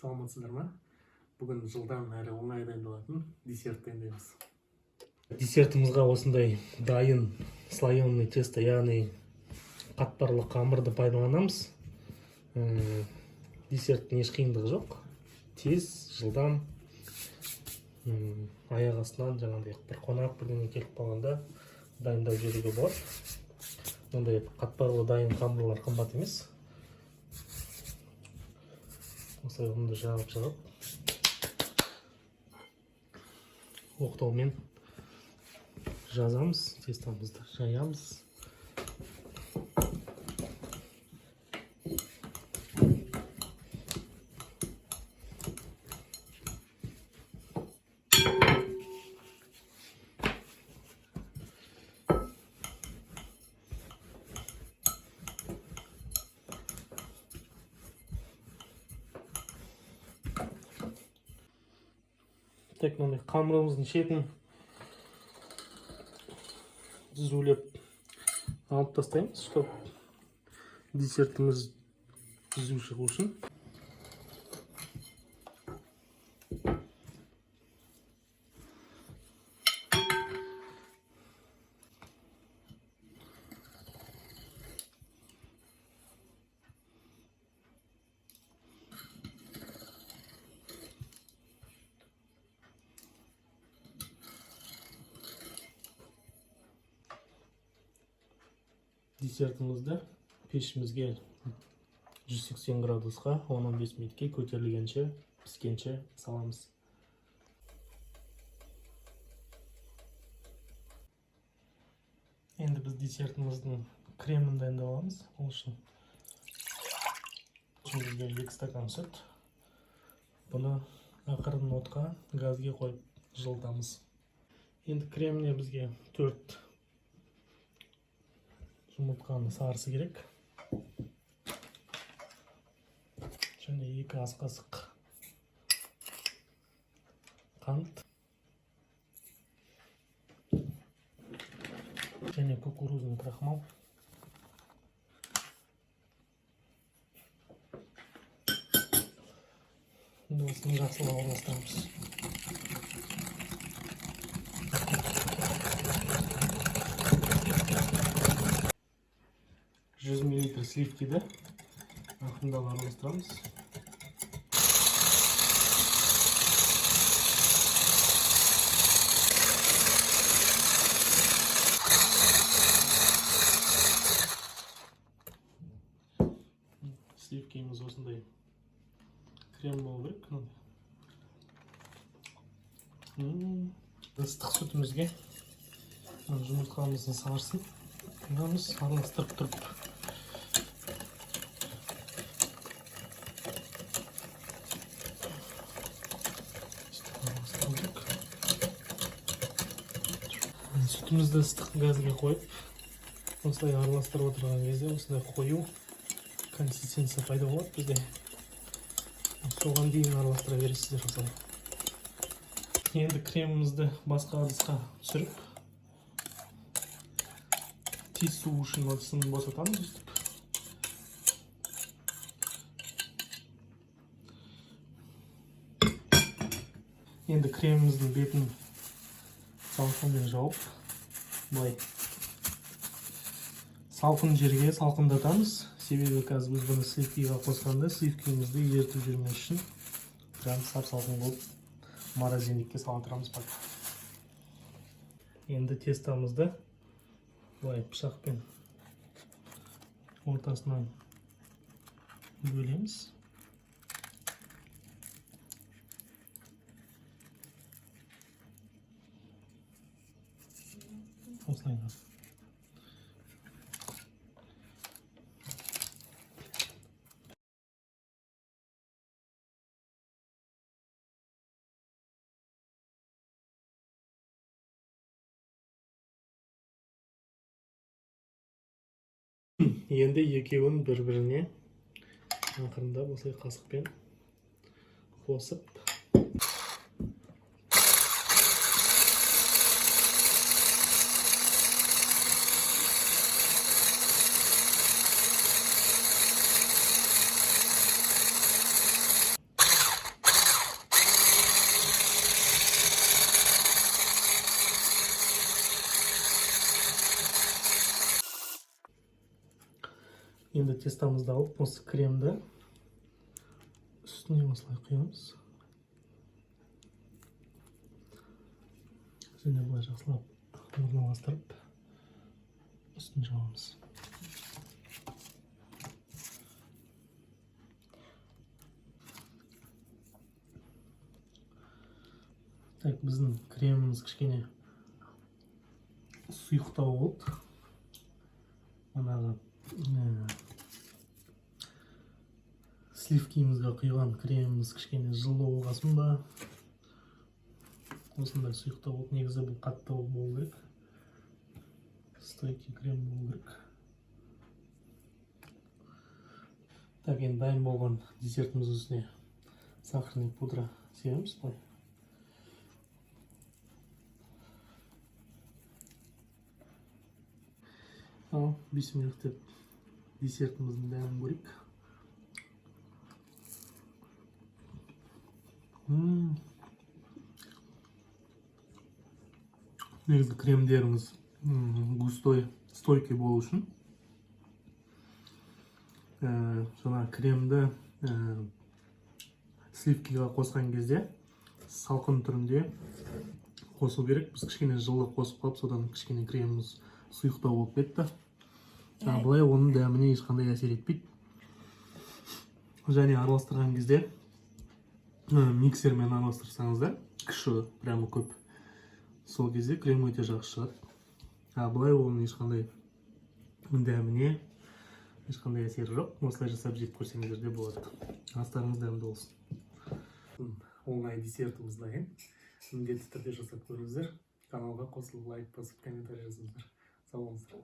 Саламатсыздар ма? Бүгін жылдам әрі оңай дайындалатын десерт дайындаймыз. Десертімізге осындай дайын слоеный тесто, яғни қатпарлы қамырды пайдаланамыз. Десерттің еш қиындығы жоқ. Тез, жылдам, аяқ астынан жаңағыдай бір қонақ бірдеңе келіп қалғанда дайындап жіберуге болады. Мұндай қатпарлы дайын қамырлар қымбат емес. Осылай ұнды жағып оқтаумен жазамыз, тестамызды жаямыз. Тек мынандай қамырымыздың шетін түзулеп алып тастаймыз, чтобы десертіміз түзу шығу үшін. Десертімізді пешімізге 180 градусқа 10-15 минутке көтерілгенше, піскенше саламыз. Енді біз десертіміздің кремін дайындаламыз. Ол үшін бізге 2 стакан сүт. Бұны ақырын отқа, газге қойып жылытамыз. Енді креміне бізге 4 жұмыртқаны сарысы керек. Және 2 ас қасық қант. Және кукурузный крахмал. Осыны жақсылап араластырамыз. 100 мл сливкиді ақырындап араластырамыз. Сливкеміз осындай крем болу керек. Ыстық сүтімізге жұмыртқамыздың сарысын құямыз, араластырып тұрып. Сүтімізді ыстық газге қойып, осылай араластырып отырған кезде осындай қою консистенция пайда болады бізде. Соған дейін араластыра бересіздер осылай. Енді кремімізді басқа ыдысқа түсіріп, тез су үшін ыдысын босатамыз. Енді креміміздің бетін салқынмен жауып, былай салқын жерге салқындатамыз. Себебі қазір біз бұны сливкиға қосқанда сливкимізді ертіп жүрмес үшін прям сап-салқын болып морозильникке салатырамыз. Енді тестамызды былай пышақпен ортасынан бөлеміз. Осылай. Енді екеуін бір-біріне ақырындап осылай қасықпен қосып Енді тестамызды алып, осы кремді үстіне осылай құямыз. Және бұлай жақсылап орналастырып, үстін жауамыз. Так, біздің креміміз кішкене сұйықтау болды. Манағы сливкимізге құйған креміміз кішкене жылы болғасын ба. Осындай сұйықтау болды. Негізі бұл қаттау болу керек. Стойкий крем болу керек. Так, енді дайын болған десертіміз үстіне сахарный пудра себеміз. Ал, бисмиллах деп десертіміздің дәмін көрейік. Негізі кремдеріміз густой, стойкий болу үшін жаңа кремді сливкиға қосқан кезде салқын түрінде қосу керек. Біз кішкене жылы қосып қалып, содан кішкене креміміз сұйықтау болып кетті. Бұлай оның дәміне ешқандай әсер етпейді. Және араластырған кезде миксермен араластырсаңыздар, кіші, прямо көп. Сол кезде крем өте жақсы шығады. Бұлай оның ешқандай дәміне ешқандай әсері жоқ. Осылай жасап жеп көрсеңіздер де болады. Астарыңыз дәмді болсын. Оңай десертіміз дайын. Міндетті түрде жасап көріңіздер. Каналға қосылып, лайк басып, комментарий жазыңыздар. Сау болыңыздар.